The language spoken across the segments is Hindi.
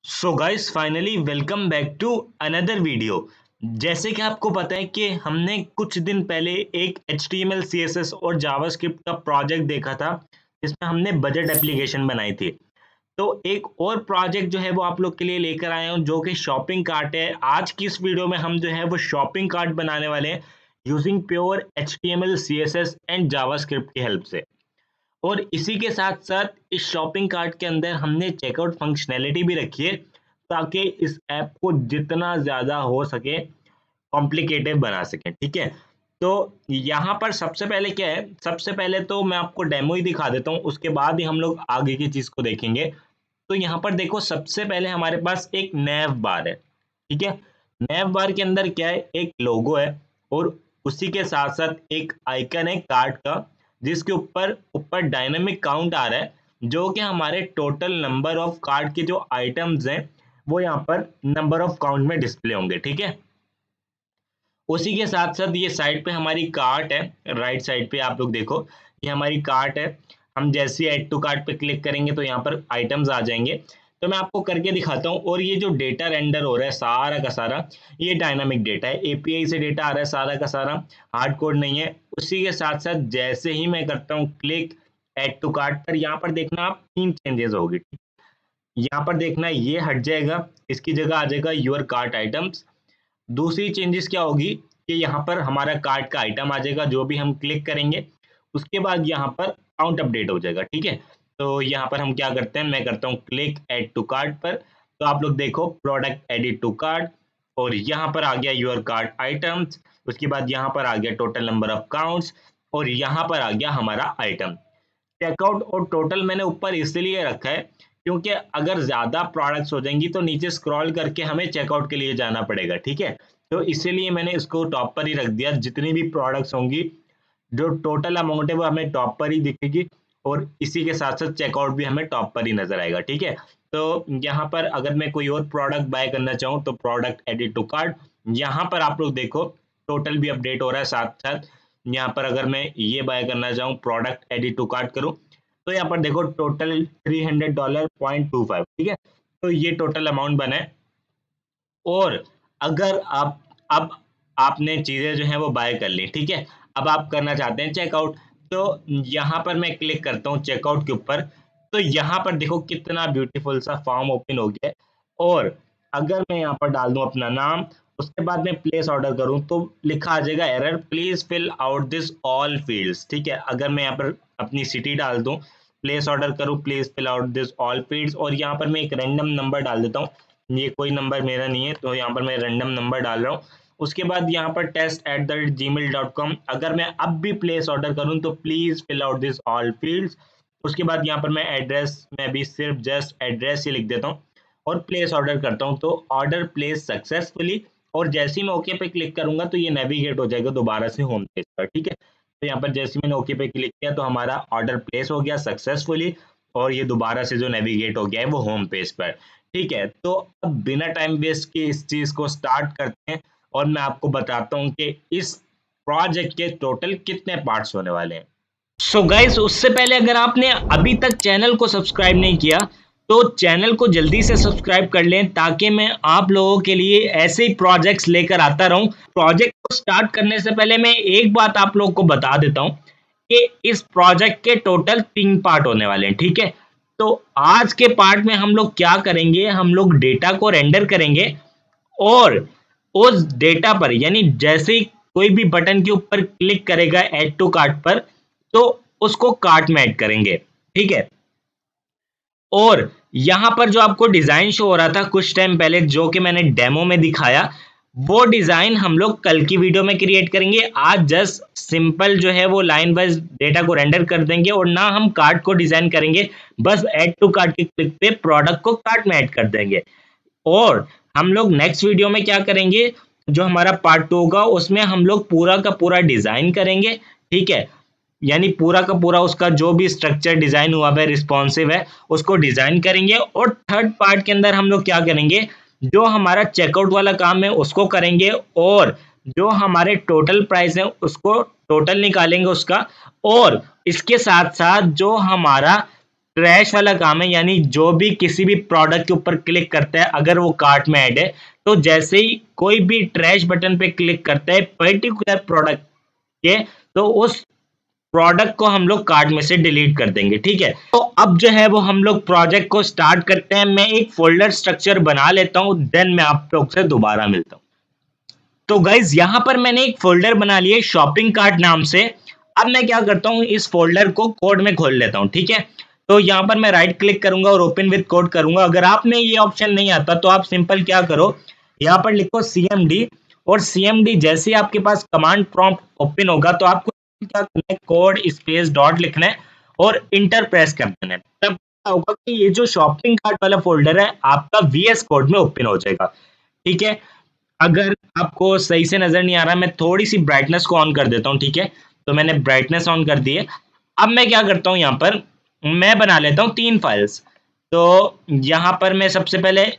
So guys finally welcome back to another video. जैसे कि आपको पता है कि हमने कुछ दिन पहले एक HTML CSS और जावास्क्रिप्ट का प्रोजेक्ट देखा था जिसमें हमने बजट एप्लीकेशन बनाई थी। तो एक और प्रोजेक्ट जो है वो आप लोग के लिए लेकर आया हूँ जो कि शॉपिंग कार्ट है। आज की इस वीडियो में हम जो है वो शॉपिंग कार्ट बनाने वाले हैं using pure HTML CSS and JavaScript की हेल्प से। और इसी के साथ-साथ इस शॉपिंग कार्ट के अंदर हमने चेकआउट फंक्शनैलिटी भी रखी है, ताकि इस ऐप को जितना ज़्यादा हो सके कॉम्प्लिकेटेड बना सकें, ठीक है? तो यहाँ पर सबसे पहले क्या है, सबसे पहले तो मैं आपको डेमो ही दिखा देता हूँ, उसके बाद ही हम लोग आगे की चीज़ को देखेंगे। तो यहाँ पर देखो सबसे पहले हमारे पास एक नैव बार है, ठीक है? नैव बार के अंदर क्या है, एक लोगो है और उसी के साथ-साथ एक आइकन है कार्ट का, जिसके ऊपर ऊपर डायनामिक काउंट आ रहा है, जो कि हमारे टोटल नंबर ऑफ कार्ट के जो आइटम्स हैं, वो यहाँ पर नंबर ऑफ काउंट में डिस्प्ले होंगे, ठीक है? उसी के साथ-साथ ये साइड पे हमारी कार्ट है, राइट साइड पे आप लोग देखो, ये हमारी कार्ट है। हम जैसे ही ऐड टू कार्ट पे क्लिक करेंगे तो यहाँ पर आइटम्स आ जाएँगे। तो मैं आपको करके दिखाता हूँ और ये जो डेटा रेंडर हो रहा है सारा का सारा, ये डायनामिक डेटा है। एपीआई से डेटा आ रहा है सारा का सारा, हार्ड कोड नहीं है। उसी के साथ-साथ जैसे ही मैं करता हूँ क्लिक ऐड टू कार्ट पर, यहाँ पर देखना आप 3 चेंजेज़ होगी। यहाँ पर देखना ये हट जाएगा, इसकी जगह आ जाएगा योर कार्ट आइटम्स। दूसरी चेंजेस क्या होगी कि यहाँ पर हमारा कार्ट का आइटम आ जाएगा जो भी हम क्लिक करेंगे, उसके बाद यहाँ पर काउंट अपडेट हो जाएगा, ठीक है? तो यहाँ पर हम क्या करते हैं, मैं करता हूँ क्लिक ऐड टू कार्ट पर, तो आप लोग देखो प्रोडक्ट एडिट टू कार्ट और यहाँ पर आ गया योर कार्ट आइटम्स। उसके बाद यहाँ पर आ गया टोटल नंबर ऑफ काउंट्स और यहाँ पर आ गया हमारा आइटम। चेकआउट और टोटल मैंने ऊपर इसलिए रखा है क्योंकि अगर ज़्यादा प्रोडक्ट्स हो जाएंगी तो नीचे स्क्रॉल करके हमें चेकआउट के लिए जाना पड़ेगा, ठीक है? तो इसीलिए मैंने इसको टॉप पर ही रख दिया। जितनी भी प्रोडक्ट्स होंगी, जो टोटल अमाउंट है वो हमें टॉप पर ही दिखेगी और इसी के साथ साथ चेकआउट भी हमें टॉप पर ही नजर आएगा, ठीक है? तो यहाँ पर अगर मैं कोई और प्रोडक्ट बाय करना चाहूँ तो प्रोडक्ट एडिट टू कार्ट, यहाँ पर आप लोग देखो टोटल भी अपडेट हो रहा है साथ साथ। यहाँ पर अगर मैं ये बाय करना चाहूँ प्रोडक्ट एडिट टू कार्ट करूँ, तो यहाँ पर देखो टोटल $300.25, ठीक है? तो ये टोटल अमाउंट बना है। और अगर आप अब आपने चीज़ें जो हैं वो बाय कर ली, ठीक है? अब आप करना चाहते हैं चेकआउट, तो यहाँ पर मैं क्लिक करता हूँ चेकआउट के ऊपर, तो यहाँ पर देखो कितना ब्यूटीफुल सा फॉर्म ओपन हो गया है। और अगर मैं यहाँ पर डाल दूँ अपना नाम, उसके बाद मैं प्लेस ऑर्डर करूँ तो लिखा आ जाएगा error please fill out this all fields, ठीक है? अगर मैं यहाँ पर अपनी सिटी डाल दूँ, प्लेस ऑर्डर करूँ please fill out this all fields और यहाँ पर मैं एक रैंडम नंबर डाल देता हूँ। ये कोई नंबर मेरा नहीं है तो यहाँ पर मैं रैंडम नंबर डाल रहा हूँ। उसके बाद यहाँ पर test@gmail.com, अगर मैं अब भी प्लेस ऑर्डर करूँ तो please fill out this all fields. उसके बाद यहाँ पर मैं एड्रेस में भी सिर्फ जस्ट एड्रेस ही लिख देता हूँ और प्लेस ऑर्डर करता हूँ, तो ऑर्डर प्लेस सक्सेसफुली। और जैसे ही मैं ओके पे क्लिक करूंगा तो ये नेविगेट हो जाएगा दोबारा से होम पेज पर, ठीक है? तो यहाँ पर जैसे ही मैंने ओके पे क्लिक किया तो हमारा ऑर्डर प्लेस हो गया सक्सेसफुली और ये दोबारा से जो नेविगेट हो गया है वो होम पेज पर। ठीक है, तो अब बिना टाइम वेस्ट किए इस चीज़ को स्टार्ट करते हैं और मैं आपको बताता हूँ कि इस प्रोजेक्ट के टोटल कितने पार्ट्स होने वाले हैं। सो गाइस उससे पहले अगर आपने अभी तक चैनल को सब्सक्राइब नहीं किया तो चैनल को जल्दी से सब्सक्राइब कर लें ताकि मैं आप लोगों के लिए ऐसे ही प्रोजेक्ट्स लेकर आता रहूं। प्रोजेक्ट को स्टार्ट करने से पहले मैं एक बात आप लोगों को बता देता हूं कि इस प्रोजेक्ट के टोटल 3 पार्ट होने वाले हैं, ठीक है? तो आज के पार्ट में हम लोग क्या करेंगे, हम लोग डेटा को रेंडर करेंगे और उस डेटा पर यानी जैसे ही कोई भी बटन के ऊपर क्लिक करेगा ऐड टू कार्ट पर, तो उसको कार्ट में ऐड करेंगे, ठीक है? और यहाँ पर जो आपको डिज़ाइन शो हो रहा था कुछ टाइम पहले जो कि मैंने डेमो में दिखाया, वो डिज़ाइन हम लोग कल की वीडियो में क्रिएट करेंगे। आज जस्ट सिंपल जो है वो लाइन वाइज़ डेटा को रेंडर कर देंगे और ना हम कार्ट को डिज़ाइन करेंगे, बस ऐड टू कार्ट के क्लिक पे प्रोडक्ट को कार्ट में ऐड कर देंगे। और हम लोग नेक्स्ट वीडियो में क्या करेंगे, जो हमारा पार्ट 2 होगा उसमें हम लोग पूरा का पूरा डिज़ाइन करेंगे, ठीक है? यानी पूरा का पूरा उसका जो भी स्ट्रक्चर डिज़ाइन हुआ है, रिस्पॉन्सिव है, उसको डिज़ाइन करेंगे और थर्ड पार्ट के अंदर हम लोग क्या करेंगे, जो हमारा चेकआउट वाला काम है उसको करेंगे और जो हमारे टोटल प्राइस है उसको टोटल निकालेंगे उसका। और इसके साथ-साथ जो हमारा ट्रैश वाला काम है, यानी जो भी किसी भी प्रोडक्ट के ऊपर क्लिक करता है अगर वो कार्ट में ऐड है, तो जैसे ही कोई भी ट्रैश बटन पे क्लिक करता है पर्टिकुलर प्रोडक्ट के, तो उस प्रोडक्ट को हम लोग कार्ट में से डिलीट कर देंगे। ठीक है, तो अब जो है वो हम लोग प्रोजेक्ट को स्टार्ट करते हैं। मैं एक फोल्डर स्ट्रक्चर बना लेता हूँ, देन मैं आप लोग से दोबारा मिलता हूँ। तो गाइज यहाँ पर मैंने एक फोल्डर बना लिया शॉपिंग कार्ट नाम से। अब मैं क्या करता हूँ, इस फोल्डर को कोड में खोल लेता हूँ। ठीक है, तो यहाँ पर मैं राइट क्लिक करूंगा और ओपन विद कोड करूंगा। अगर आप में ये ऑप्शन नहीं आता तो आप सिंपल क्या करो, यहाँ पर लिखो CMD, और CMD जैसे ही आपके पास कमांड प्रॉम्प्ट ओपन होगा तो आपको क्या करना है, कोड स्पेस डॉट लिखना है और इंटर प्रेस कर देना है। तब क्या होगा कि ये जो शॉपिंग कार्ट वाला फोल्डर है आपका VS कोड में ओपन हो जाएगा। ठीक है, अगर आपको सही से नजर नहीं आ रहा, मैं थोड़ी सी ब्राइटनेस को ऑन कर देता हूँ। ठीक है, तो मैंने ब्राइटनेस ऑन कर दी है। अब मैं क्या करता हूँ, यहाँ पर मैं बना लेता हूँ 3 फाइल्स। तो यहाँ पर मैं सबसे पहले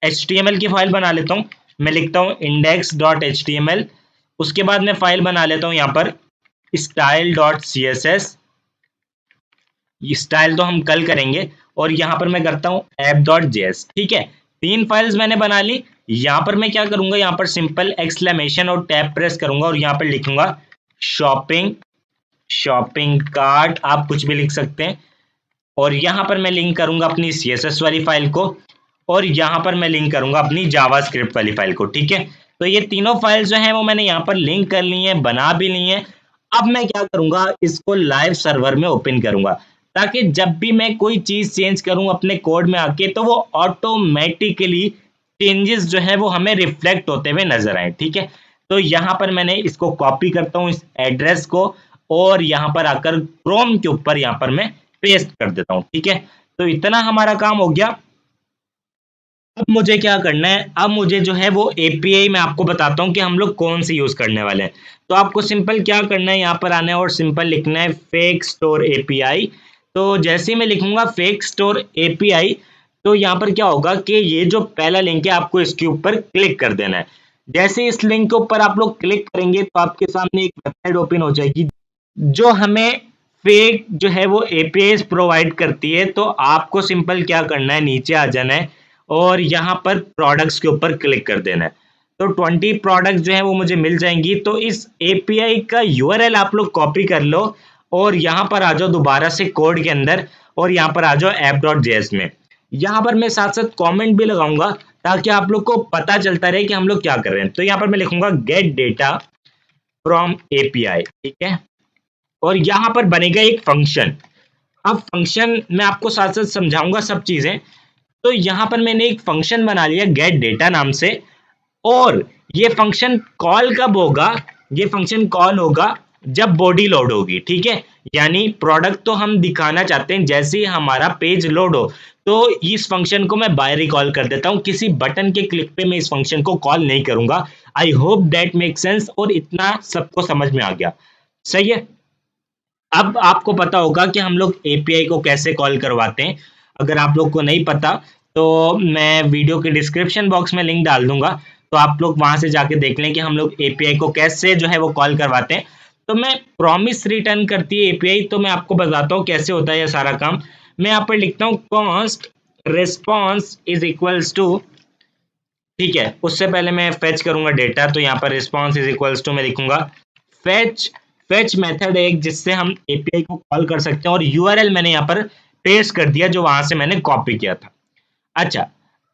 HTML की फाइल बना लेता हूँ। मैं लिखता हूँ index.html। उसके बाद मैं फाइल बना लेता हूँ यहाँ पर style.css। स्टाइल तो हम कल करेंगे। और यहाँ पर मैं करता हूँ app.js। ठीक है, 3 फाइल्स मैंने बना ली। यहाँ पर मैं क्या करूंगा, यहाँ पर सिंपल एक्सक्लेमेशन और टैब प्रेस करूंगा और यहाँ पर लिखूंगा शॉपिंग कार्ट, आप कुछ भी लिख सकते हैं। और यहाँ पर मैं लिंक करूंगा अपनी CSS वाली फाइल को, और यहाँ पर मैं लिंक करूंगा अपनी जावास्क्रिप्ट वाली फाइल को। ठीक है, तो ये तीनों फाइल जो है वो मैंने यहाँ पर लिंक कर ली है, बना भी ली है। अब मैं क्या करूंगा, इसको लाइव सर्वर में ओपन करूंगा, ताकि जब भी मैं कोई चीज चेंज करूं अपने कोड में आके तो वो ऑटोमेटिकली चेंजेस जो है वो हमें रिफ्लेक्ट होते हुए नजर आए। ठीक है, तो यहाँ पर मैंने इसको कॉपी करता हूँ इस एड्रेस को, और यहाँ पर आकर क्रोम के ऊपर यहाँ पर मैं पेस्ट कर देता हूँ। ठीक है, तो इतना हमारा काम हो गया। अब मुझे क्या करना है, अब मुझे जो है वो API मैं आपको बताता हूँ कि हम लोग कौन सी यूज करने वाले हैं। तो आपको सिंपल क्या करना है, यहाँ पर आना है और सिंपल लिखना है फेक स्टोर API। तो जैसे ही मैं लिखूंगा फेक स्टोर API, तो यहाँ पर क्या होगा कि ये जो पहला लिंक है आपको इसके ऊपर क्लिक कर देना है। जैसे इस लिंक के ऊपर आप लोग क्लिक करेंगे तो आपके सामने एक वेबसाइट ओपन हो जाएगी जो हमें फेक जो है वो APIs प्रोवाइड करती है। तो आपको सिंपल क्या करना है, नीचे आ जाना है और यहाँ पर प्रोडक्ट्स के ऊपर क्लिक कर देना है। तो 20 प्रोडक्ट्स जो है वो मुझे मिल जाएंगी। तो इस API का URL आप लोग कॉपी कर लो और यहाँ पर आ जाओ दोबारा से कोड के अंदर, और यहाँ पर आ जाओ app.js में। यहाँ पर मैं साथ साथ कमेंट भी लगाऊंगा ताकि आप लोग को पता चलता रहे कि हम लोग क्या कर रहे हैं। तो यहाँ पर मैं लिखूंगा गेट डेटा फ्रॉम API। ठीक है, और यहाँ पर बनेगा एक फंक्शन। अब फंक्शन मैं आपको साथ साथ समझाऊंगा सब चीजें। तो यहाँ पर मैंने एक फंक्शन बना लिया गेट डेटा नाम से, और ये फंक्शन कॉल कब होगा, ये फंक्शन कॉल होगा जब बॉडी लोड होगी। ठीक है, यानी प्रोडक्ट तो हम दिखाना चाहते हैं जैसे ही हमारा पेज लोड हो, तो इस फंक्शन को मैं बाय रिकॉल कर देता हूं। किसी बटन के क्लिक पे मैं इस फंक्शन को कॉल नहीं करूंगा। I hope that make sense, और इतना सबको समझ में आ गया। सही है, अब आपको पता होगा कि हम लोग API को कैसे कॉल करवाते हैं। अगर आप लोग को नहीं पता तो मैं वीडियो के डिस्क्रिप्शन बॉक्स में लिंक डाल दूंगा, तो आप लोग वहां से जाके देख लें कि हम लोग API को कैसे जो है वो कॉल करवाते हैं। तो मैं प्रॉमिस रिटर्न करती है API, तो मैं आपको बताता हूँ कैसे होता है ये सारा काम। मैं यहाँ पर लिखता हूँ const response is equals to, ठीक है, उससे पहले मैं फेच करूंगा डेटा। तो यहाँ पर रिस्पॉन्स इज इक्वल्स टू मैं लिखूंगा फेच। फेच मेथड है एक जिससे हम API को कॉल कर सकते हैं, और URL मैंने यहाँ पर पेस्ट कर दिया जो वहां से मैंने कॉपी किया था। अच्छा,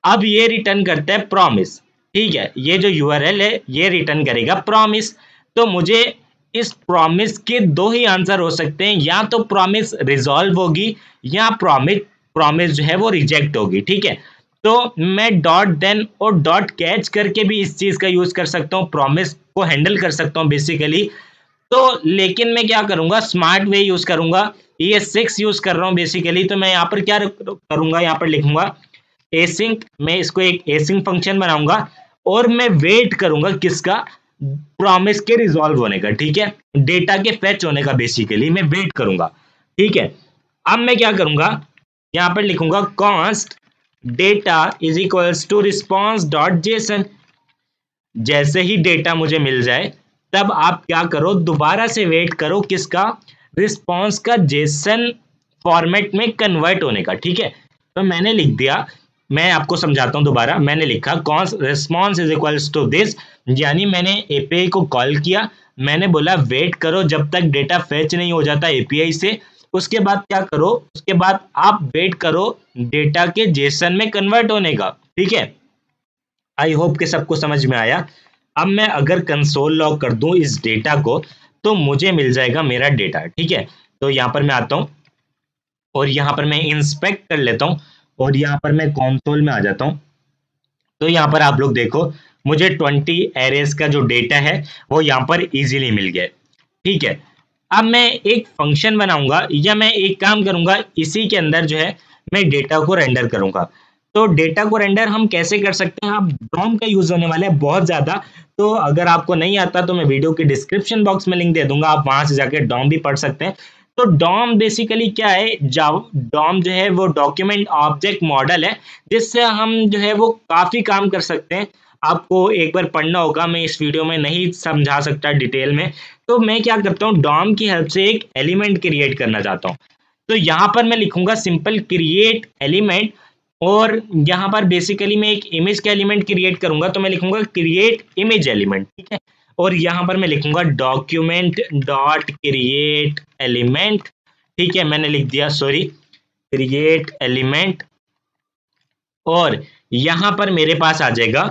अब ये रिटर्न करता है प्रॉमिस। ठीक है, ये जो URL है ये रिटर्न करेगा प्रॉमिस। तो मुझे इस प्रॉमिस के दो ही आंसर हो सकते हैं, या तो प्रॉमिस रिजॉल्व होगी या प्रॉमिस प्रॉमिस जो है वो रिजेक्ट होगी। ठीक है, तो मैं डॉट देन और डॉट कैच करके भी इस चीज का यूज कर सकता हूँ, प्रॉमिस को हैंडल कर सकता हूँ बेसिकली। तो लेकिन मैं क्या करूंगा, स्मार्ट वे यूज करूंगा। ये 6 यूज कर रहा हूँ बेसिकली। तो मैं यहाँ पर क्या करूंगा, यहाँ पर लिखूंगा एसिंक। मैं इसको एक एसिंक फंक्शन बनाऊंगा और मैं वेट करूंगा किसका, प्रॉमिस के रिजॉल्व होने का। ठीक है, डेटा के फेच होने का बेसिकली मैं वेट करूंगा। ठीक है, अब मैं क्या करूंगा, यहाँ पर लिखूंगा const data is equals to response dot JSON. जैसे ही डेटा मुझे मिल जाए तब आप क्या करो, दोबारा से वेट करो किसका, रिस्पॉन्स का जेसन फॉर्मेट में कन्वर्ट होने का। ठीक है, तो मैंने लिख दिया, मैं आपको समझाता हूँ दोबारा। मैंने लिखा const response is equals to this, यानी मैंने एपीआई को कॉल किया, मैंने बोला वेट करो जब तक डेटा फेच नहीं हो जाता एपीआई से, उसके बाद क्या करो, उसके बाद आप वेट करो डेटा के जेसन में कन्वर्ट होने का। ठीक है, आई होप कि सबको समझ में आया। अब मैं अगर कंसोल लॉग कर दूं इस डेटा को, तो मुझे मिल जाएगा मेरा डेटा। ठीक है, तो यहां पर मैं आता हूं और यहाँ पर मैं इंस्पेक्ट कर लेता हूँ और यहाँ पर मैं कंसोल में आ जाता हूँ। तो यहाँ पर आप लोग देखो, मुझे 20 एरेज का जो डेटा है वो यहाँ पर इजीली मिल गया। ठीक है, अब मैं एक फंक्शन बनाऊंगा या मैं एक काम करूंगा, इसी के अंदर जो है मैं डेटा को रेंडर करूंगा। तो डेटा को रेंडर हम कैसे कर सकते हैं, आप डॉम का यूज होने वाला है बहुत ज्यादा। तो अगर आपको नहीं आता तो मैं वीडियो के डिस्क्रिप्शन बॉक्स में लिंक दे दूंगा, आप वहां से जाके डॉम भी पढ़ सकते हैं। तो डॉम बेसिकली क्या है, डॉम जो है वो डॉक्यूमेंट ऑब्जेक्ट मॉडल है, जिससे हम जो है वो काफी काम कर सकते हैं। आपको एक बार पढ़ना होगा, मैं इस वीडियो में नहीं समझा सकता डिटेल में। तो मैं क्या करता हूँ, डॉम की हेल्प से एक एलिमेंट क्रिएट करना चाहता हूँ। तो यहाँ पर मैं लिखूंगा सिंपल क्रिएट एलिमेंट, और यहाँ पर बेसिकली मैं एक इमेज का एलिमेंट क्रिएट करूंगा, तो मैं लिखूंगा क्रिएट इमेज एलिमेंट। ठीक है, और यहाँ पर मैं लिखूंगा डॉक्यूमेंट डॉट क्रिएट एलिमेंट। ठीक है, मैंने लिख दिया, सॉरी, क्रिएट एलिमेंट। और यहाँ पर मेरे पास आ जाएगा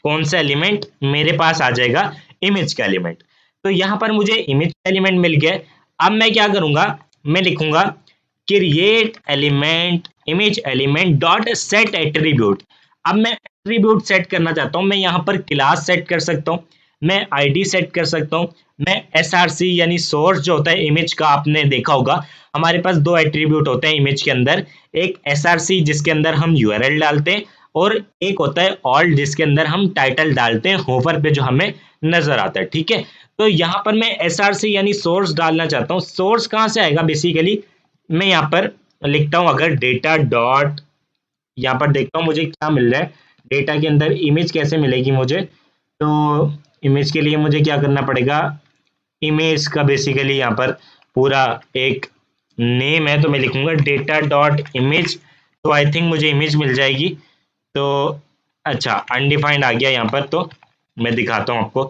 कौन सा एलिमेंट, मेरे पास आ जाएगा इमेज का एलिमेंट। तो यहाँ पर मुझे इमेज का एलिमेंट मिल गया। अब मैं क्या करूंगा, मैं लिखूंगा create element image element dot set attribute. अब मैं एट्रीब्यूट सेट करना चाहता हूँ, मैं यहाँ पर क्लास सेट कर सकता हूँ, मैं आईडी सेट कर सकता हूँ, मैं एसआरसी यानी सोर्स जो होता है इमेज का, आपने देखा होगा हमारे पास दो एट्रीब्यूट होते हैं इमेज के अंदर, एक एसआरसी जिसके अंदर हम यूआरएल डालते हैं, और एक होता है ऑल्ट जिसके अंदर हम टाइटल डालते हैं होवर पे जो हमें नजर आता है। ठीक है, तो यहाँ पर मैं एसआरसी यानी सोर्स डालना चाहता हूँ। सोर्स कहाँ से आएगा, बेसिकली मैं यहाँ पर लिखता हूँ, अगर डेटा डॉट, यहाँ पर देखता हूँ मुझे क्या मिल रहा है, डेटा के अंदर इमेज कैसे मिलेगी मुझे। तो इमेज के लिए मुझे क्या करना पड़ेगा, इमेज का बेसिकली यहाँ पर पूरा एक नेम है, तो मैं लिखूंगा डेटा डॉट इमेज, तो आई थिंक मुझे इमेज मिल जाएगी। तो अच्छा, अनडिफाइंड आ गया यहाँ पर, तो मैं दिखाता हूँ आपको।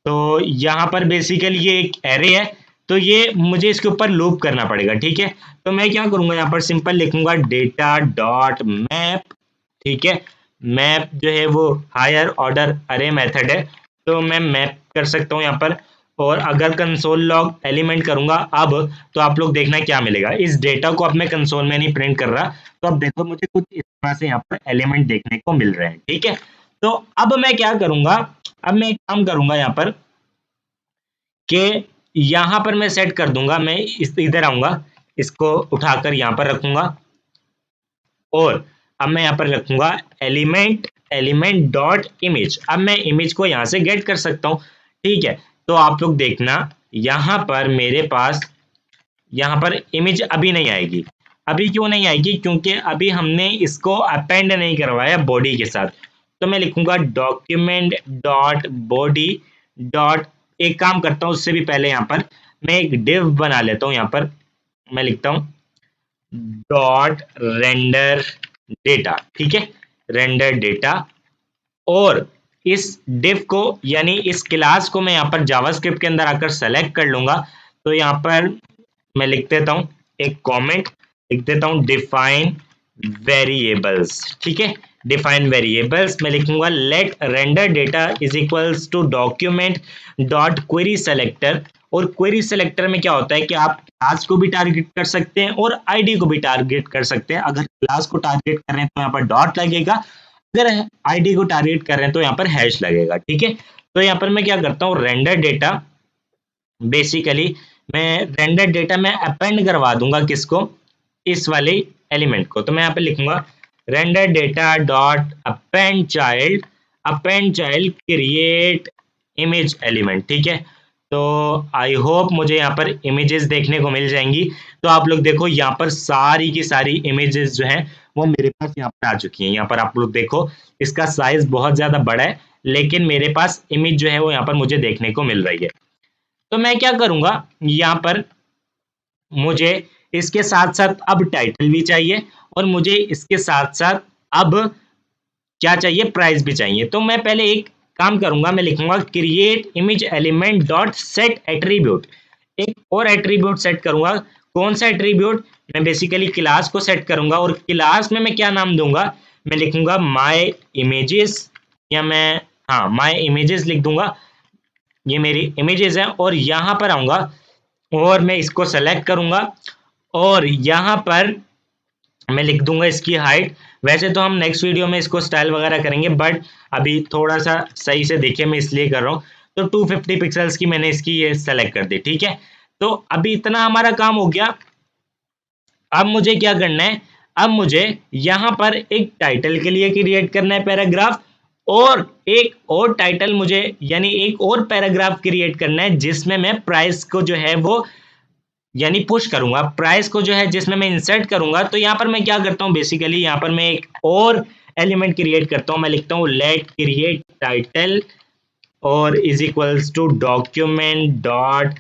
तो यहाँ पर बेसिकली ये एक एरे है, तो ये मुझे इसके ऊपर लूप करना पड़ेगा। ठीक है, तो मैं क्या करूंगा, यहाँ पर सिंपल लिखूंगा डेटा डॉट मैप। ठीक है, मैप जो है वो हायर ऑर्डर अरे मेथड है, तो मैं मैप कर सकता हूँ यहाँ पर। और अगर कंसोल लॉग एलिमेंट करूंगा अब, तो आप लोग देखना क्या मिलेगा, इस डेटा को अब मैं कंसोल में नहीं प्रिंट कर रहा, तो अब देखो मुझे कुछ इस तरह से यहाँ पर एलिमेंट देखने को मिल रहे हैं। ठीक है, तो अब मैं क्या करूंगा, अब मैं एक काम करूंगा यहाँ पर कि यहाँ पर मैं सेट कर दूंगा, मैं इस इधर आऊंगा, इसको उठाकर यहाँ पर रखूंगा, और अब मैं यहाँ पर रखूंगा एलिमेंट एलिमेंट डॉट इमेज। अब मैं इमेज को यहाँ से गेट कर सकता हूँ। ठीक है, तो आप लोग देखना, यहाँ पर मेरे पास यहाँ पर इमेज अभी नहीं आएगी। अभी क्यों नहीं आएगी, क्योंकि अभी हमने इसको अपेंड नहीं करवाया बॉडी के साथ। तो मैं लिखूंगा डॉक्यूमेंट डॉट बॉडी डॉट, एक काम करता हूँ उससे भी पहले यहाँ पर मैं एक डिव बना लेता हूँ। यहाँ पर मैं लिखता हूँ डॉट रेंडर डेटा। ठीक है, रेंडर डेटा, और इस डिव को यानी इस क्लास को मैं यहाँ पर जावास्क्रिप्ट के अंदर आकर सेलेक्ट कर लूंगा। तो यहाँ पर मैं लिख देता हूँ एक कमेंट, लिख देता हूँ डिफाइन वेरिएबल्स। ठीक है, डिफाइन वेरिएबल्स मैं लिखूंगा let render data is equals to document dot query selector. और क्वेरी सेलेक्टर में क्या होता है कि आप क्लास को भी टारगेट कर सकते हैं और आईडी को भी टारगेट कर सकते हैं। अगर क्लास को टारगेट कर रहे हैं तो यहाँ पर डॉट लगेगा, अगर आईडी को टारगेट कर रहे हैं तो यहाँ पर हैश लगेगा। ठीक है, तो यहाँ पर मैं क्या करता हूँ, रेंडर डेटा, बेसिकली मैं रेंडर डेटा में अपेंड करवा दूंगा किसको, इस वाले एलिमेंट को। तो मैं यहाँ पे लिखूंगा render data dot append child create image element. ठीक है, तो आई होप मुझे यहाँ पर इमेजेस देखने को मिल जाएंगी। तो आप लोग देखो यहाँ पर सारी की सारी इमेजेस जो हैं वो मेरे पास यहाँ पर आ चुकी हैं। यहाँ पर आप लोग देखो, इसका साइज बहुत ज्यादा बड़ा है, लेकिन मेरे पास इमेज जो है वो यहाँ पर मुझे देखने को मिल रही है। तो मैं क्या करूंगा, यहाँ पर मुझे इसके साथ साथ अब टाइटल भी चाहिए और मुझे इसके साथ साथ अब क्या चाहिए, प्राइस भी चाहिए। तो मैं पहले एक काम करूंगा, मैं लिखूंगा create image element dot set attribute. एक और एट्रीब्यूट सेट करूंगा। कौन सा एट्रीब्यूट? मैं बेसिकली क्लास को सेट करूंगा और क्लास में मैं क्या नाम दूंगा, मैं लिखूंगा माय इमेजेस, या मैं हाँ माय इमेजेस लिख दूंगा। ये मेरी इमेजेस है और यहाँ पर आऊंगा और मैं इसको सेलेक्ट करूंगा और यहाँ पर मैं लिख दूंगा इसकी हाइट। वैसे तो हम नेक्स्ट वीडियो में इसको स्टाइल वगैरह करेंगे, बट अभी थोड़ा सा सही से देखिए मैं इसलिए कर रहा हूँ। तो 250 पिक्सल्स की मैंने इसकी ये सेलेक्ट कर दी, ठीक है। तो अभी इतना हमारा काम हो गया। अब मुझे क्या करना है, अब मुझे यहाँ पर एक टाइटल के लिए क्रिएट करना है पैराग्राफ, और एक और टाइटल मुझे यानी एक और पैराग्राफ क्रिएट करना है जिसमें मैं प्राइस को जो है वो यानी पुश करूंगा, प्राइस को जो है जिसमें मैं इंसर्ट करूंगा। तो यहाँ पर मैं क्या करता हूँ, बेसिकली यहाँ पर मैं एक और एलिमेंट क्रिएट करता हूँ। मैं लिखता हूँ लेट क्रिएट टाइटल और is equals to document dot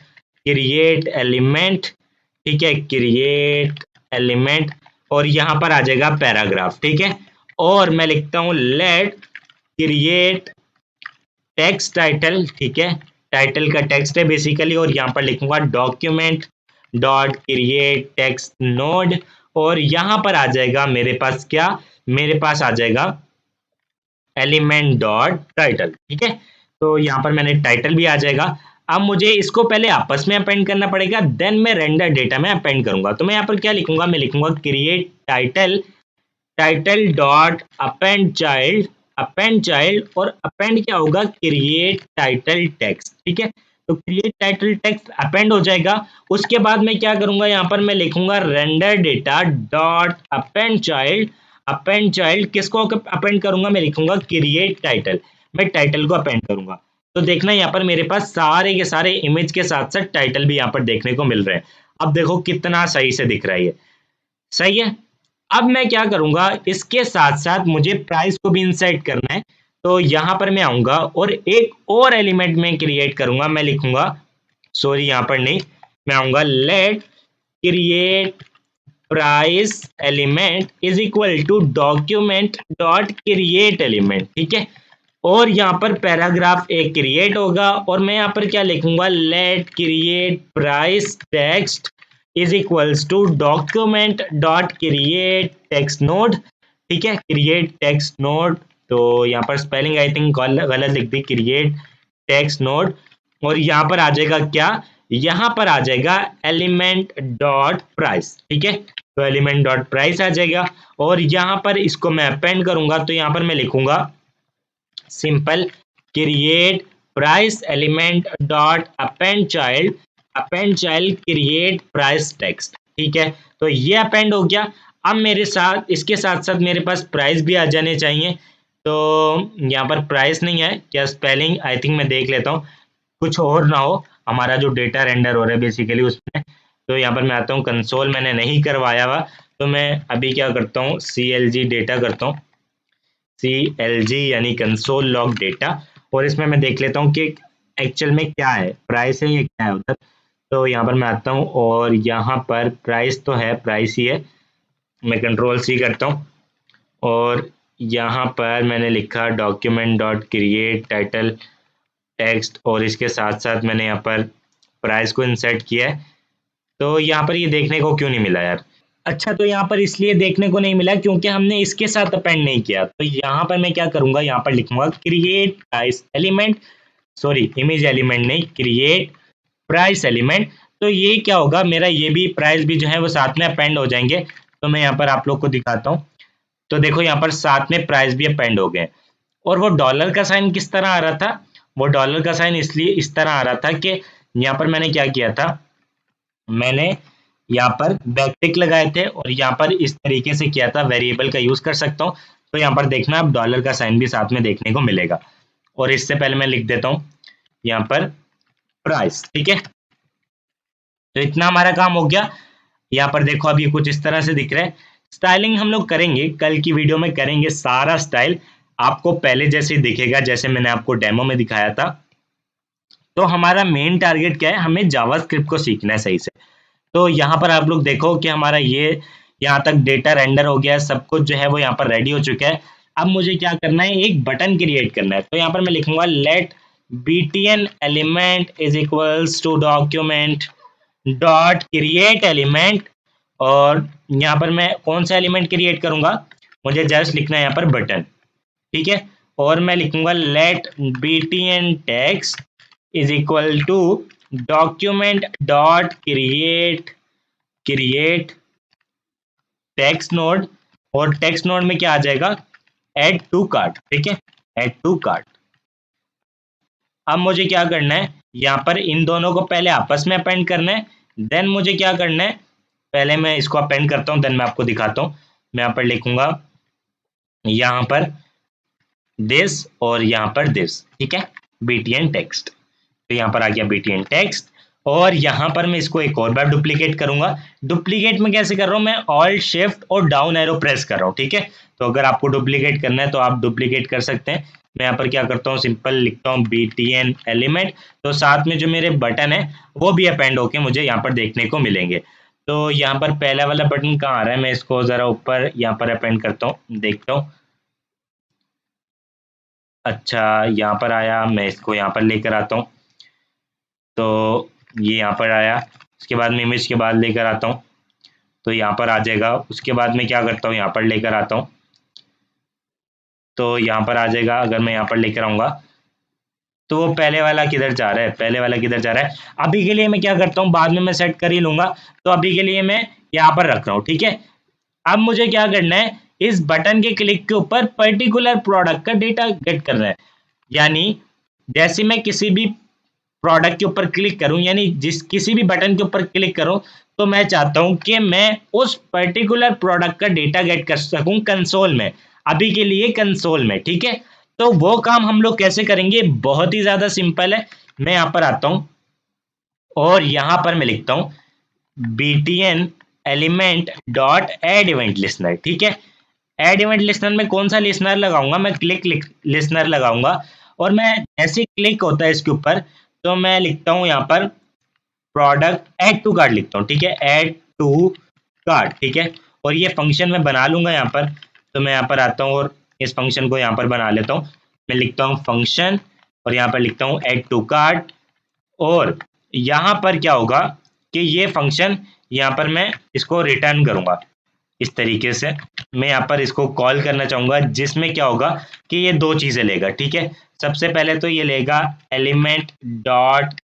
create element, ठीक है, क्रिएट एलिमेंट, और यहाँ पर आ जाएगा पैराग्राफ, ठीक है। और मैं लिखता हूँ लेट क्रिएट टेक्स्ट टाइटल, ठीक है, टाइटल का टेक्स्ट है बेसिकली, और यहाँ पर लिखूंगा document dot create text node, और यहाँ पर आ जाएगा मेरे पास क्या, मेरे पास आ जाएगा एलिमेंट डॉट टाइटल, ठीक है। तो यहाँ पर मैंने टाइटल भी आ जाएगा। अब मुझे इसको पहले आपस में अपेंड करना पड़ेगा, देन मैं रेंडर डेटा में अपेंड करूंगा। तो मैं यहाँ पर क्या लिखूंगा, मैं लिखूंगा create title, title dot append child, और अपेंड क्या होगा, क्रिएट टाइटल टेक्स्ट, ठीक है। तो क्रिएट टाइटल टेक्स्ट अपेंड हो जाएगा। उसके बाद मैं क्या करूंगा, यहाँ पर मैं लिखूंगा render data dot append child किसको अपेंड करूंगा, मैं लिखूंगा क्रिएट टाइटल, मैं टाइटल को अपेंड करूंगा। तो देखना यहाँ पर मेरे पास सारे के सारे इमेज के साथ साथ टाइटल भी यहाँ पर देखने को मिल रहे हैं। अब देखो कितना सही से दिख रहा है, ये सही है। अब मैं क्या करूंगा, इसके साथ साथ मुझे प्राइस को भी इंसर्ट करना है। तो यहां पर मैं आऊंगा और एक और एलिमेंट में क्रिएट करूंगा। मैं लिखूंगा, सॉरी यहां पर नहीं, मैं आऊंगा let create price element is equal to document dot create element, ठीक है। और यहाँ पर पैराग्राफ एक क्रिएट होगा और मैं यहाँ पर क्या लिखूंगा, let create price text is equals to document dot create text node, ठीक है, क्रिएट टेक्स्ट नोड। तो यहाँ पर स्पेलिंग आई थिंक गलत लिख दी, क्रिएट टेक्स्ट नोड, और यहाँ पर आ जाएगा क्या, यहाँ पर आ जाएगा एलिमेंट डॉट प्राइस, ठीक है। तो एलिमेंट डॉट प्राइस आ जाएगा और यहाँ पर इसको मैं अपेंड करूंगा। तो यहाँ पर मैं लिखूंगा simple create price element dot append child create price text, ठीक है। तो ये अपेंड हो गया। अब मेरे साथ इसके साथ साथ मेरे पास प्राइस भी आ जाने चाहिए। तो यहाँ पर प्राइस नहीं है, क्या स्पेलिंग आई थिंक मैं देख लेता हूँ, कुछ और ना हो, हमारा जो डेटा रेंडर हो रहा है बेसिकली उसमें। तो यहाँ पर मैं आता हूँ, कंसोल मैंने नहीं करवाया हुआ, तो मैं अभी क्या करता हूँ, CLG डेटा करता हूँ, CLG यानी कंसोल लॉग डेटा, और इसमें मैं देख लेता हूँ कि एक्चुअल में क्या है, प्राइस है या क्या है उधर। तो यहाँ पर मैं आता हूँ और यहाँ पर प्राइस तो है, प्राइस ही है, मैं कंट्रोल C करता हूँ और यहाँ पर मैंने लिखा document dot create title text, और इसके साथ साथ मैंने यहाँ पर प्राइस को इंसर्ट किया है। तो यहाँ पर ये देखने को क्यों नहीं मिला यार? अच्छा, तो यहाँ पर इसलिए देखने को नहीं मिला क्योंकि हमने इसके साथ अपेंड नहीं किया। तो यहाँ पर मैं क्या करूंगा, यहाँ पर लिखूंगा create price element, sorry image element नहीं, क्रिएट प्राइस एलिमेंट। तो ये क्या होगा, मेरा ये भी प्राइस भी जो है वो साथ में अपेंड हो जाएंगे। तो मैं यहाँ पर आप लोग को दिखाता हूँ। तो देखो यहाँ पर साथ में प्राइस भी अपेंड हो गए, और वो डॉलर का साइन किस तरह आ रहा था, वो डॉलर का साइन इसलिए इस तरह आ रहा था कि यहाँ पर मैंने क्या किया था, मैंने यहाँ पर बैकटिक लगाए थे और यहाँ पर इस तरीके से किया था, वेरिएबल का यूज कर सकता हूँ। तो यहाँ पर देखना अब डॉलर का साइन भी साथ में देखने को मिलेगा, और इससे पहले मैं लिख देता हूँ यहाँ पर प्राइस, ठीक है। तो इतना हमारा काम हो गया। यहाँ पर देखो अब ये कुछ इस तरह से दिख रहा है। स्टाइलिंग हम लोग करेंगे, कल की वीडियो में करेंगे सारा स्टाइल, आपको पहले जैसे ही दिखेगा जैसे मैंने आपको डेमो में दिखाया था। तो हमारा मेन टारगेट क्या है, हमें जावास्क्रिप्ट को सीखना है सही से। तो यहाँ पर आप लोग देखो कि हमारा ये यहाँ तक डेटा रेंडर हो गया है, सब कुछ जो है वो यहाँ पर रेडी हो चुका है। अब मुझे क्या करना है, एक बटन क्रिएट करना है। तो यहाँ पर मैं लिखूंगा let btn element is equals to document dot create element, और यहाँ पर मैं कौन सा एलिमेंट क्रिएट करूंगा, मुझे जस्ट लिखना है यहाँ पर बटन, ठीक है। और मैं लिखूंगा let btn text is equal to document dot create text node, और टेक्स्ट नोड में क्या आ जाएगा, ऐड टू कार्ट, ठीक है, ऐड टू कार्ट। अब मुझे क्या करना है, यहाँ पर इन दोनों को पहले आपस में अपेंड करना है, देन मुझे क्या करना है, पहले मैं इसको अपेंड करता हूँ, देन मैं आपको दिखाता हूँ। मैं यहाँ पर लिखूंगा यहाँ पर दिस और यहाँ पर दिस, ठीक है, btn टेक्स्ट। तो यहाँ पर आ गया btn टेक्स्ट, और यहाँ पर मैं इसको एक और बार डुप्लीकेट करूंगा। डुप्लीकेट में कैसे कर रहा हूँ, मैं ऑल्ट शिफ्ट और डाउन एरो प्रेस कर रहा हूँ, ठीक है। तो अगर आपको डुप्लीकेट करना है तो आप डुप्लीकेट कर सकते हैं। मैं यहाँ पर क्या करता हूँ, सिंपल लिखता हूँ btn एलिमेंट, तो साथ में जो मेरे बटन है वो भी अपेंड होके मुझे यहाँ पर देखने को मिलेंगे। तो यहाँ पर पहला वाला बटन कहाँ आ रहा है, मैं इसको जरा ऊपर यहाँ पर अपेंड करता हूँ, देखता हूँ। अच्छा, यहाँ पर आया, मैं इसको यहाँ पर लेकर आता हूँ, तो ये यहाँ पर आया। उसके बाद में इमेज के बाद लेकर आता हूँ, तो यहाँ पर आ जाएगा। उसके बाद में क्या करता हूँ, यहाँ पर लेकर आता हूँ, तो यहाँ पर आ जाएगा। अगर मैं यहाँ पर लेकर आऊँगा तो वो पहले वाला किधर जा रहा है, पहले वाला किधर जा रहा है। अभी के लिए मैं क्या करता हूँ, बाद में मैं सेट कर ही लूंगा, तो अभी के लिए मैं यहाँ पर रख रहा हूँ, ठीक है। अब मुझे क्या करना है, इस बटन के क्लिक के ऊपर पर्टिकुलर प्रोडक्ट का डेटा गेट करना है। यानी जैसे मैं किसी भी प्रोडक्ट के ऊपर क्लिक करूं, यानी जिस किसी भी बटन के ऊपर क्लिक करूं, तो मैं चाहता हूं कि मैं उस पर्टिकुलर प्रोडक्ट का डेटा गेट कर सकूं कंसोल में, अभी के लिए कंसोल में, ठीक है। तो वो काम हम लोग कैसे करेंगे, बहुत ही ज्यादा सिंपल है। मैं यहां पर आता हूं और यहां पर मैं लिखता हूं btn element dot add event listener, ठीक है। एड इवेंट लिसनर में कौन सा लिसनर लगाऊंगा, मैं क्लिक लिसनर लगाऊंगा। और मैं जैसे क्लिक होता है इसके ऊपर, तो मैं लिखता हूं यहाँ पर प्रोडक्ट ऐड टू कार्ट लिखता हूँ, ठीक है, ऐड टू कार्ट, ठीक है। और ये फंक्शन मैं बना लूंगा यहाँ पर। तो मैं यहाँ पर आता हूँ और इस फंक्शन को यहाँ पर बना लेता हूँ। मैं लिखता हूँ फंक्शन, और यहाँ पर लिखता हूँ ऐड टू कार्ट। और यहाँ पर क्या होगा कि ये फंक्शन यहाँ पर मैं इसको रिटर्न करूंगा इस तरीके से। मैं यहाँ पर इसको कॉल करना चाहूंगा, जिसमें क्या होगा कि ये दो चीजें लेगा, ठीक है। सबसे पहले तो ये लेगा एलिमेंट डॉट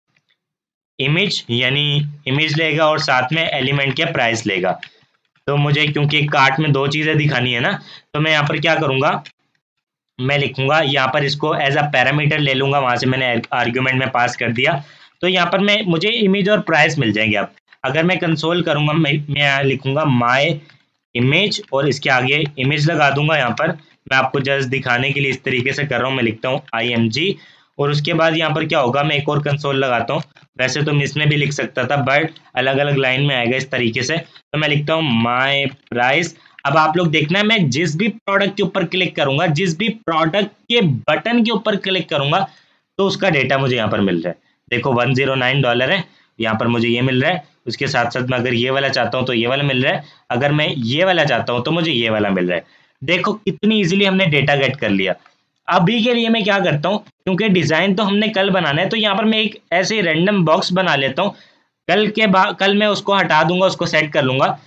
इमेज, यानी इमेज लेगा, और साथ में एलिमेंट के प्राइस लेगा। तो मुझे क्योंकि कार्ट में दो चीजें दिखानी है ना, तो मैं यहाँ पर क्या करूंगा, मैं लिखूंगा यहाँ पर इसको एज अ पैरामीटर ले लूंगा, वहां से मैंने आर्ग्यूमेंट में पास कर दिया। तो यहाँ पर मैं मुझे इमेज और प्राइस मिल जाएंगे। अब अगर मैं कंसोल करूंगा, मैं यहाँ लिखूंगा माई इमेज, और इसके आगे इमेज लगा दूंगा। यहाँ पर मैं आपको जस्ट दिखाने के लिए इस तरीके से कर रहा हूँ। मैं लिखता हूँ IMG, और उसके बाद यहाँ पर क्या होगा, मैं एक और कंसोल लगाता हूँ। वैसे तो मैं इसमें भी लिख सकता था, बट अलग अलग लाइन में आएगा इस तरीके से। तो मैं लिखता हूँ माई प्राइस। अब आप लोग देखना है, मैं जिस भी प्रोडक्ट के ऊपर क्लिक करूंगा, जिस भी प्रोडक्ट के बटन के ऊपर क्लिक करूंगा, तो उसका डेटा मुझे यहाँ पर मिल रहा है। देखो $109 है, यहाँ पर मुझे ये मिल रहा है। उसके साथ साथ मैं अगर ये वाला चाहता हूँ तो ये वाला मिल रहा है, अगर मैं ये वाला चाहता हूँ तो मुझे ये वाला मिल रहा है। देखो कितनी इजीली हमने डेटा गेट कर लिया। अभी के लिए मैं क्या करता हूँ, क्योंकि डिजाइन तो हमने कल बनाना है, तो यहाँ पर मैं एक ऐसे रैंडम बॉक्स बना लेता हूँ। कल मैं उसको हटा दूंगा, उसको सेट कर लूंगा।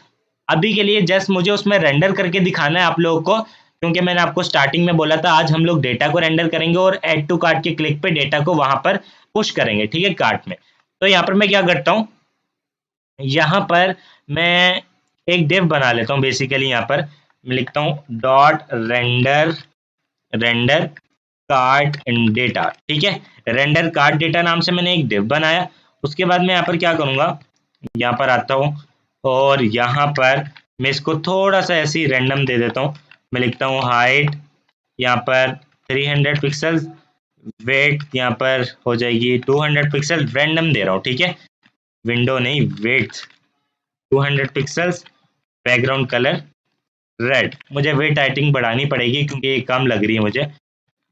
अभी के लिए जस्ट मुझे उसमें रेंडर करके दिखाना है आप लोगों को, क्योंकि मैंने आपको स्टार्टिंग में बोला था आज हम लोग डेटा को रेंडर करेंगे और ऐड टू कार्ट के क्लिक पे डेटा को वहां पर पुश करेंगे, ठीक है, कार्ट में। तो यहाँ पर मैं क्या करता हूँ, यहाँ पर मैं एक डिव बना लेता हूँ। बेसिकली यहाँ पर मैं लिखता हूँ डॉट रेंडर कार्ट डेटा, ठीक है। रेंडर कार्ट डेटा नाम से मैंने एक डिव बनाया। उसके बाद मैं यहाँ पर क्या करूँगा, यहाँ पर आता हूँ और यहाँ पर मैं इसको थोड़ा सा ऐसे ही रैंडम दे देता हूँ। मैं लिखता हूँ हाइट यहाँ पर 300 पिक्सल, वेट यहाँ पर हो जाएगी 200 पिक्सल, रैंडम दे रहा हूँ, ठीक है, विंडो नहीं weight 200 pixels, background colour red. मुझे वेट हाइटिंग बढ़ानी पड़ेगी क्योंकि ये कम लग रही है मुझे,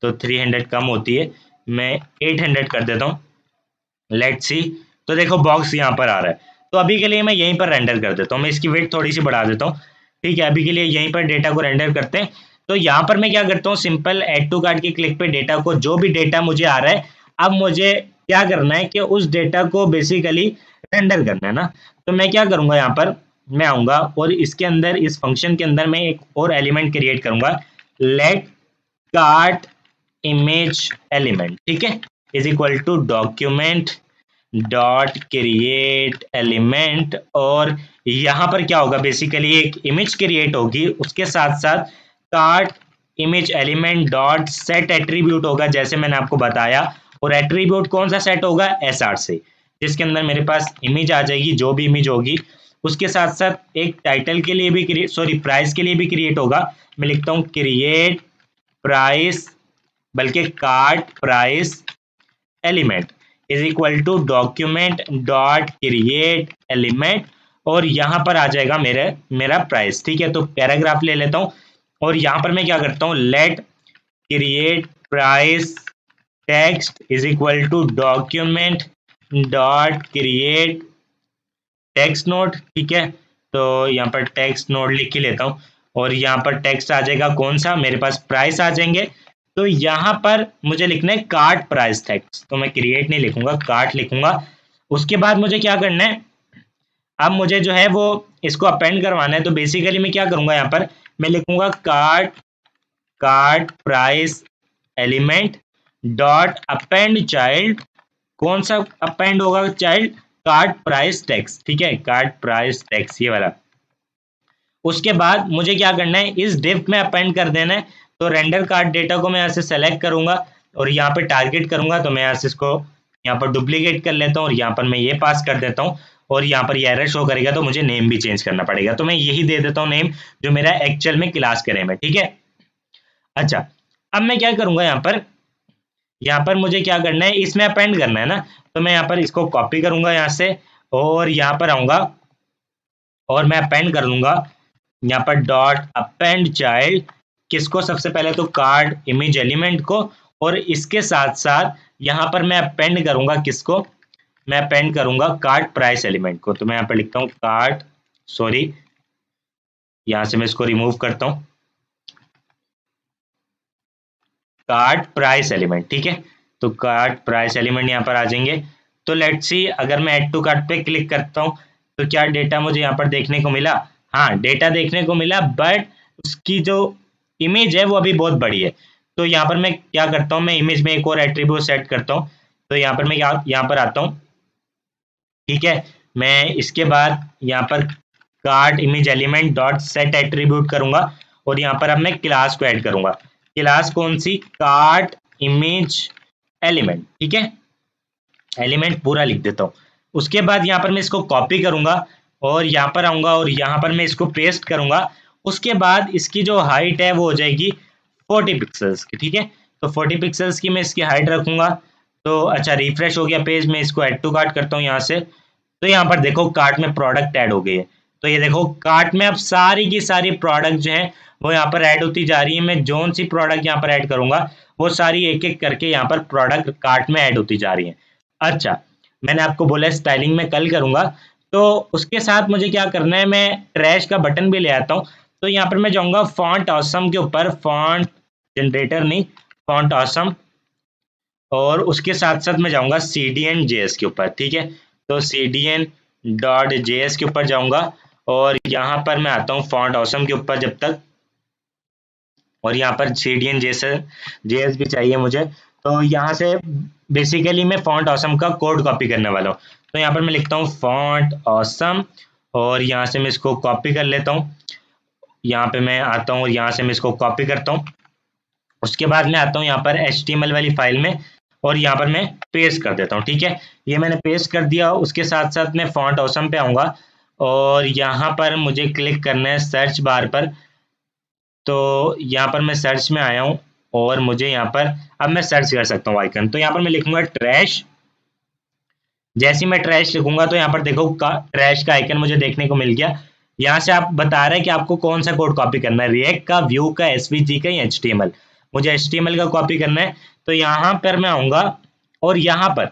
तो 300 कम होती है, मैं 800 कर देता हूँ। Let's see. तो देखो बॉक्स यहाँ पर आ रहा है। तो अभी के लिए मैं यहीं पर रेंडर कर देता हूँ, मैं इसकी वेट थोड़ी सी बढ़ा देता हूँ। ठीक है, अभी के लिए यहीं पर डेटा को रेंडर करते हैं। तो यहाँ पर मैं क्या करता हूँ, सिंपल ऐड टू कार्ट के क्लिक पे डेटा को, जो भी डेटा मुझे आ रहा है, अब मुझे क्या करना है कि उस डेटा को बेसिकली रेंडर करना है ना। तो मैं क्या करूंगा, यहाँ पर मैं आऊंगा और इसके अंदर, इस फंक्शन के अंदर मैं एक और एलिमेंट क्रिएट करूंगा, लेट कार्ट इमेज एलिमेंट। ठीक है, is equal to document dot create element. और यहाँ पर क्या होगा, बेसिकली एक इमेज क्रिएट होगी, उसके साथ साथ cart image element dot set attribute होगा, जैसे मैंने आपको बताया। और एट्रीब्यूट कौन सा सेट होगा, एसआर से, जिसके अंदर मेरे पास इमेज आ जाएगी, जो भी इमेज होगी। उसके साथ साथ एक टाइटल के लिए भी प्राइस के लिए भी क्रिएट होगा। मैं लिखता हूँ क्रिएट प्राइस, बल्कि cart price element is equal to document dot create element. और यहां पर आ जाएगा मेरा प्राइस। ठीक है, तो पैराग्राफ ले लेता हूं और यहां पर मैं क्या करता हूं, let create price text is equal to document dot create text node. ठीक है, तो यहाँ पर टेक्स्ट नोट लिख के लेता हूँ और यहाँ पर टेक्स्ट आ जाएगा कौन सा, मेरे पास प्राइस आ जाएंगे। तो यहाँ पर मुझे लिखना है कार्ट प्राइस टेक्स्ट, तो मैं क्रिएट नहीं लिखूंगा, कार्ट लिखूंगा। उसके बाद मुझे क्या करना है, अब मुझे जो है वो इसको अपेंड करवाना है। तो बेसिकली मैं क्या करूंगा, यहाँ पर मैं लिखूंगा cart cart price element dot append child. कौन सा अपेंड होगा चाइल्ड, कार्ट प्राइस टेक्स्ट। ठीक है, कार्ट प्राइस टेक्स्ट ये वाला। उसके बाद मुझे क्या करना है, इस डिव में अपेंड कर देना है। तो रेंडर कार्ट डेटा को मैं यहाँ से सेलेक्ट करूंगा और यहाँ पे टारगेट करूंगा। तो मैं यहाँ से इसको यहाँ पर डुप्लीकेट कर लेता हूँ और यहाँ पर मैं ये पास कर देता हूँ और यहाँ पर ये एरर शो करेगा, तो मुझे नेम भी चेंज करना पड़ेगा। तो मैं यही दे देता हूँ नेम, जो मेरा एक्चुअल में क्लास का नेम है। ठीक है, अच्छा, अब मैं क्या करूंगा, यहाँ पर मुझे क्या करना है, इसमें अपेंड करना है ना। तो मैं यहाँ पर इसको कॉपी करूंगा यहाँ से और यहाँ पर आऊंगा और मैं अपेंड कर दूंगा यहाँ पर डॉट अपेंड चाइल्ड, किसको, सबसे पहले तो कार्ड इमेज एलिमेंट को, और इसके साथ साथ यहाँ पर मैं अपेंड करूंगा किसको, मैं अपेंड करूंगा कार्ड प्राइस एलिमेंट को। तो मैं यहाँ पर लिखता हूँ कार्ड, सॉरी यहाँ से मैं इसको रिमूव करता हूँ, कार्ड प्राइस एलिमेंट। ठीक है, तो कार्ड प्राइस एलिमेंट यहाँ पर आ जाएंगे। तो लेट्स सी, अगर मैं ऐड टू कार्ट पे क्लिक करता हूँ तो क्या डेटा मुझे यहाँ पर देखने को मिला, हाँ डेटा देखने को मिला, बट उसकी जो इमेज है वो अभी बहुत बड़ी है। तो यहाँ पर मैं क्या करता हूँ, मैं इमेज में एक और एट्रीब्यूट सेट करता हूँ। तो यहाँ पर मैं यहाँ पर आता हूँ। ठीक है, मैं इसके बाद यहाँ पर cart image element dot set attribute करूंगा और यहाँ पर अब मैं क्लास को ऐड करूंगा। क्लास कौन सी, कार्ट इमेज एलिमेंट। ठीक है, एलिमेंट पूरा लिख देता हूँ। उसके बाद यहाँ पर मैं इसको कॉपी करूंगा और यहाँ पर आऊंगा और यहाँ पर मैं इसको पेस्ट करूंगा। उसके बाद इसकी जो हाइट है वो हो जाएगी 40 पिक्सल्स की। ठीक है, तो 40 पिक्सल्स की मैं इसकी हाइट रखूंगा। तो अच्छा, रिफ्रेश हो गया पेज, मैं इसको ऐड टू कार्ट करता हूँ यहाँ से। तो यहाँ पर देखो कार्ट में प्रोडक्ट ऐड हो गई है। तो ये देखो कार्ट में अब सारी की सारी प्रोडक्ट जो है वो यहाँ पर ऐड होती जा रही है। मैं जोन सी प्रोडक्ट यहाँ पर ऐड करूंगा वो सारी एक एक करके यहाँ पर प्रोडक्ट कार्ट में ऐड होती जा रही है। अच्छा, मैंने आपको बोला स्टाइलिंग में कल करूंगा, तो उसके साथ मुझे क्या करना है, मैं ट्रैश का बटन भी ले आता हूँ। तो यहाँ पर मैं जाऊंगा फॉन्ट ऑसम के ऊपर, फॉन्ट जनरेटर नहीं, फॉन्ट ऑसम, और उसके साथ साथ मैं जाऊंगा CDN JS के ऊपर। ठीक है, तो CDN डॉट JS के ऊपर जाऊंगा और यहाँ पर मैं आता हूँ फॉन्ट ऑसम के ऊपर जब तक, और यहाँ पर CDN JS भी चाहिए मुझे। तो यहाँ से बेसिकली मैं फॉन्ट ऑसम का कोड कॉपी करने वाला हूँ। तो यहाँ पर मैं लिखता हूँ फॉन्ट ऑसम और यहाँ से मैं इसको कॉपी कर लेता हूँ। यहाँ पे मैं आता हूँ और यहाँ से मैं इसको कॉपी करता हूँ। उसके बाद मैं आता हूँ यहाँ पर HTML वाली फाइल में और यहाँ पर मैं पेस्ट कर देता हूँ। ठीक है, ये मैंने पेस्ट कर दिया। उसके साथ साथ मैं फॉन्ट ऑसम पे आऊँगा और यहाँ पर मुझे क्लिक करना है सर्च बार पर। तो यहाँ पर मैं सर्च में आया हूँ और मुझे यहाँ पर अब मैं सर्च कर सकता हूँ आइकन। तो यहाँ पर मैं लिखूंगा ट्रैश। जैसे ही मैं ट्रैश लिखूंगा तो यहाँ पर देखो ट्रैश का आइकन मुझे देखने को मिल गया। यहाँ से आप बता रहे हैं कि आपको कौन सा कोड कॉपी करना है, रिएक्ट का, व्यू का, SVG का या HTML। मुझे HTML का कॉपी करना है। तो यहाँ पर मैं आऊंगा और यहाँ पर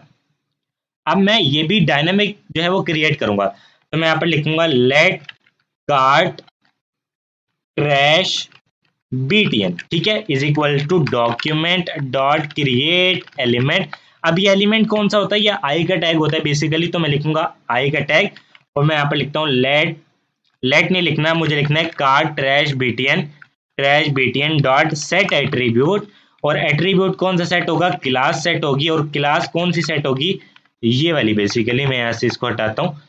अब मैं ये भी डायनामिक जो है वो क्रिएट करूंगा। तो मैं यहाँ पर लिखूंगा लेट कार्ट ट्रैश btn, ठीक है, is equal to document dot create element. अब ये एलिमेंट कौन सा होता है, ये आई का टैग होता है बेसिकली, तो मैं लिखूंगा आई का टैग और मैं यहाँ पर लिखता हूँ लेट नहीं लिखना, मुझे लिखना है cart trash BTN dot set attribute. और एट्रीब्यूट कौन सा सेट होगा, क्लास सेट होगी, और क्लास कौन सी सेट होगी, ये वाली बेसिकली। मैं यहाँ से इसको हटाता हूँ,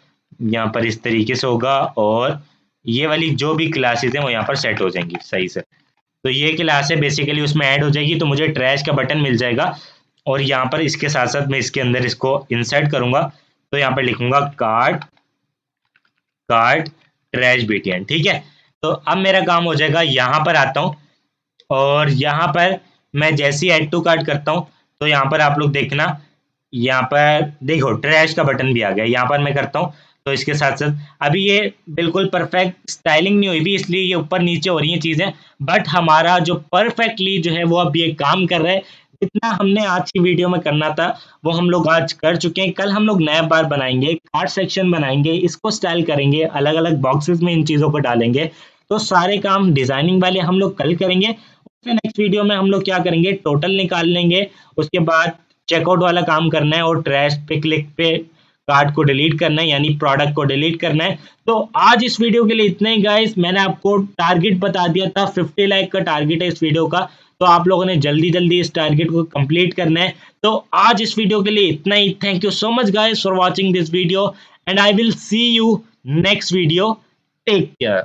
यहाँ पर इस तरीके से होगा, और ये वाली जो भी क्लासेस हैं वो यहाँ पर सेट हो जाएंगी सही से। तो ये क्लास है बेसिकली, उसमें ऐड हो जाएगी, तो मुझे ट्रैश का बटन मिल जाएगा। और यहाँ पर इसके साथ साथ मैं इसके अंदर इसको इंसर्ट करूंगा, तो यहाँ पर लिखूंगा कार्ट ट्रैश बीटीएन, ठीक है। तो अब मेरा काम हो जाएगा, यहाँ पर आता हूँ और यहाँ पर मैं जैसे ही ऐड टू कार्ट करता हूँ, तो यहाँ पर आप लोग देखना, यहाँ पर देखो ट्रैश का बटन भी आ गया। यहाँ पर मैं करता हूँ, तो इसके साथ साथ अभी ये बिल्कुल परफेक्ट स्टाइलिंग नहीं हुई भी, इसलिए ये ऊपर नीचे हो रही हैं चीज़ें, बट हमारा जो परफेक्टली जो है वो अब ये काम कर रहा है। जितना हमने आज की वीडियो में करना था वो हम लोग आज कर चुके हैं। कल हम लोग नया बार बनाएंगे, कार्ड सेक्शन बनाएंगे, इसको स्टाइल करेंगे, अलग अलग बॉक्सेस में इन चीज़ों को डालेंगे। तो सारे काम डिजाइनिंग वाले हम लोग कल करेंगे। फिर नेक्स्ट वीडियो में हम लोग क्या करेंगे, टोटल निकाल लेंगे, उसके बाद चेकआउट वाला काम करना है और ट्रैश पे क्लिक पे कार्ड को डिलीट करना है, यानी प्रोडक्ट को डिलीट करना है। तो आज इस वीडियो के लिए इतना ही गाइस। मैंने आपको टारगेट बता दिया था, 50 लाइक का टारगेट है इस वीडियो का, तो आप लोगों ने जल्दी जल्दी इस टारगेट को कंप्लीट करना है। तो आज इस वीडियो के लिए इतना ही। Thank you so much guys for watching this video and I will see you next video. Take care.